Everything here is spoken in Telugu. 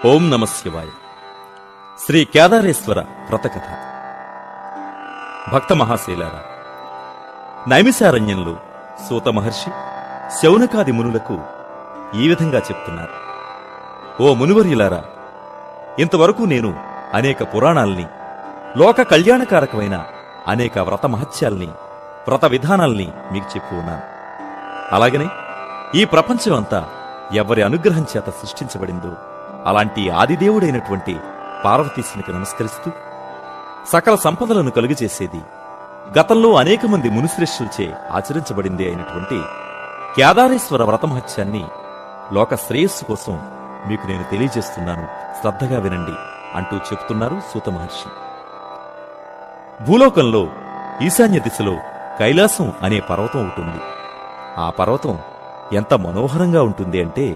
ఓం నమ శివాయ. శ్రీ కేదారేశ్వర వ్రతకథ. భక్త మహాశైలారా, నైమిషారణ్యంలో సూత మహర్షి శౌనకాది మునులకు ఈ విధంగా చెప్తున్నారు. ఓ మునివర్యులారా, ఇంతవరకు నేను అనేక పురాణాల్ని, లోక కళ్యాణకారకమైన అనేక వ్రత మహత్యాల్ని, వ్రత విధానాల్ని మీకు చెప్పి ఉన్నాను. అలాగనే ఈ ప్రపంచం అంతా ఎవరి అనుగ్రహం చేత సృష్టించబడిందో అలాంటి ఆదిదేవుడైనటువంటి పార్వతీశునికి నమస్కరిస్తూ, సకల సంపదలను కలుగజేసేది, గతంలో అనేక మంది మునిశ్రేష్ఠులచే ఆచరించబడింది అయినటువంటి కేదారేశ్వర వ్రతమహత్యాన్ని లోక శ్రేయస్సు కోసం మీకు నేను తెలియజేస్తున్నాను, శ్రద్ధగా వినండి అంటూ చెబుతున్నారు సూత మహర్షి. భూలోకంలో ఈశాన్య దిశలో కైలాసం అనే పర్వతం ఉంటుంది. ఆ పర్వతం ఎంత మనోహరంగా ఉంటుంది అంటే